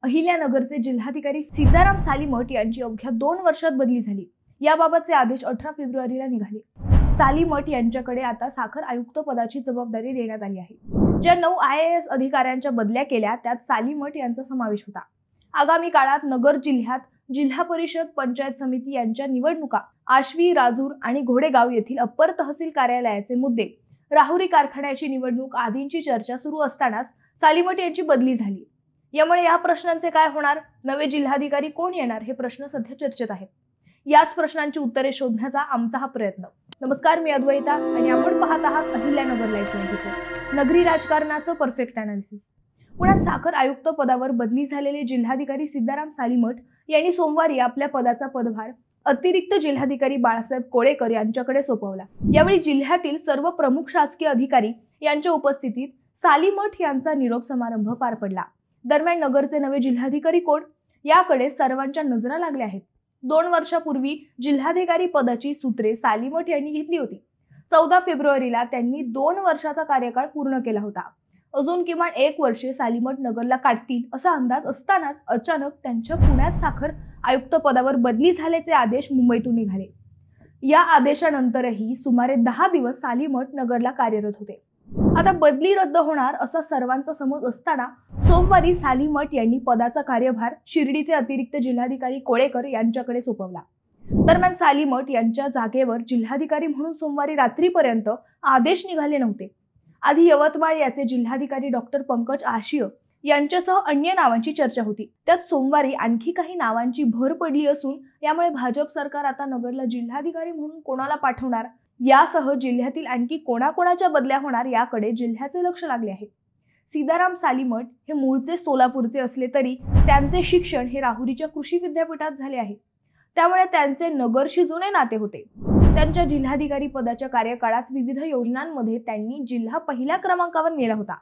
अहिल्यानगरचे जिल्हाधिकारी सीताराम सालीमठ यांची अवघ्या 2 वर्षात बदली झाली। याबाबतचे आदेश 18 फेब्रुवारीला निघाले। सालीमठ यांच्याकडे आता साखर आयुक्त पदाची जबाबदारी देण्यात आली आहे। ज्या 9 IAS अधिकाऱ्यांच्या बदल्या केल्या त्यात सालीमठ यांचा समावेश होता। आगामी काळात नगर जिल्ह्यात जिल्हा परिषद, पंचायत समिती यांच्या निवडणुका, आश्वी, राजूर आणि घोडेगाव येथील अप्पर तहसील कार्यालयाचे मुद्दे, राहुरी कारखान्याची निवडणूक आदींची चर्चा सुरू असतानाच सालीमठ यांची बदली झाली। यामुळे या प्रश्नांचे काय होणार, नवे जिल्हाधिकारी कोण येणार, हे प्रश्न सध्या चर्चेत आहेत। याच प्रश्नांची उत्तरे शोधण्याचा आमचा हा प्रयत्न। नमस्कार, मी अद्वैता आणि आपण पाहत आहात अहिल्यानगर लाईव्ह 24। नगरी राजकारणाचं परफेक्ट अनालिसिस। पुण्यात साखर आयुक्त पदावर बदली झालेले जिल्हाधिकारी सीताराम सालीमठ यांनी सोमवारी आपल्या पदाचा पदभार अतिरिक्त जिल्हाधिकारी बाळासाहेब कोळेकर यांच्याकडे सोपवला। यावेळी जिल्ह्यातील सर्व प्रमुख शासकीय अधिकारी यांच्या उपस्थितीत सालीमठ यांचा निरोप समारंभ पार पडला। दरम्यान नगरचे नवे जिल्हाधिकारी कोण, याकडे सर्वांच्या नजरा लागल्या आहेत। 2 वर्षापूर्वी जिल्हाधिकारी पदाची सूत्रे सालीमठ यांनी घेतली होती। 14 फेब्रुवारीला त्यांनी 2 वर्षाचा कार्यकाळ पूर्ण केला होता। अजून किमान 1 वर्ष सालीमठ नगरला काढतील असा अंदाज असतानाच अचानक त्यांच्या पुण्यात साखर आयुक्त पदावर बदली झाल्याचे आदेश मुंबईतून निघाले। या आदेशानंतरही सुमारे 10 दिवस सालीमठ नगरला कार्यरत होते। आता बदली रद्द होणार असा सर्वांचा समज असताना सोमवारी सालीमठ यांनी पदाचा कार्यभार शिर्डीचे अतिरिक्त जिल्हाधिकारी कोळेकर यांच्याकडे सोपवला। दरम्यान सालीमठ यांच्या जागेवर जिल्हाधिकारी म्हणून सोमवारी रात्रीपर्यंत आदेश निघाले नव्हते। आधी यवतमाळ याचे जिल्हाधिकारी डॉक्टर पंकज आशिय यांच्यासह अन्य नावांची चर्चा होती। त्यात सोमवारी आणखी काही नावांची भर पडली असून यामुळे भाजप सरकार आता नगरला जिल्हाधिकारी म्हणून कोणाला पाठवणार, यासह जिल्ह्यातील आणखी कोणाकोणाच्या बदल्या होणार याकडे जिल्ह्याचे लक्ष लागले आहे। सीताराम सालीमठ हे मूळचे सोलापूरचे असले तरी त्यांचे शिक्षण हे राहुरीच्या कृषी विद्यापीठात झाले आहे। त्यामुळे त्यांचे नगरशी जुने नाते होते। त्यांच्या जिल्हाधिकारी पदाच्या कार्यकाळात विविध योजनांमध्ये त्यांनी जिल्हा पहिल्या क्रमांकावर नेला होता।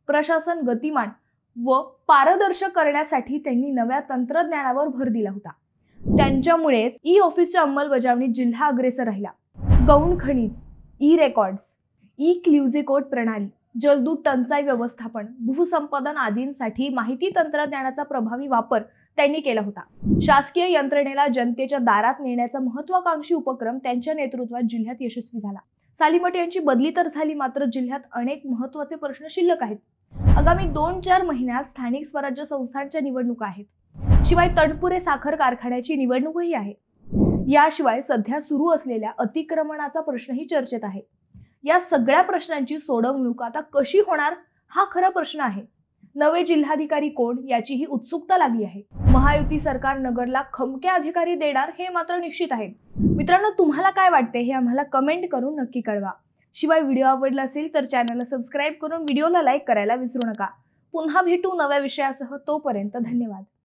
प्रशासन गतिमान व पारदर्शक करण्यासाठी त्यांनी नव्या तंत्रज्ञानावर भर दिला होता। त्यांच्यामुळेच ई-ऑफिसच्या अंमलबजावणीत जिल्हा अग्रेसर राहिला। गौण खनिज, ई-रेकॉर्ड्स, ई-क्ल्युझिकोड प्रणाली, जलदूत टंचाई व्यवस्थापन, भूसंपादन आदींसाठी माहिती तंत्रज्ञानाचा प्रभावी वापर त्यांनी केला होता। शासकीय यंत्रणेला जनतेच्या दारात नेण्याचा महत्त्वाकांक्षी उपक्रम त्यांच्या नेतृत्वात जिल्ह्यात यशस्वी झाला। सालीमठ यांची बदली तर झाली, मात्र जिल्ह्यात अनेक महत्त्वाचे प्रश्न शिल्लक आहेत। आगामी 2-4 महिन्यात स्थानिक स्वराज्य संस्थांच्या निवडणुका आहेत। शिवाय तडपुरे साखर कारखान्याची निवडणूकही आहे। याशिवाय सध्या सुरू असलेल्या अतिक्रमणाचा प्रश्नही चर्चेत आहे। या सगळ्या प्रश्नांची सोडवणूक आता कशी होणार, हा खरा प्रश्न आहे। नवे जिल्हाधिकारी कोण, याचीही उत्सुकता लागली आहे। महायुती सरकार नगरला खमके अधिकारी देणार हे मात्र निश्चित आहे। मित्रांनो, तुम्हाला काय वाटते हे आम्हाला कमेंट करून नक्की कळवा। शिवाय व्हिडिओ आवडला असेल तर चॅनलला सबस्क्राईब करून व्हिडिओला लाईक करायला विसरू नका। पुन्हा भेटू नव्या विषयासह, तोपर्यंत धन्यवाद।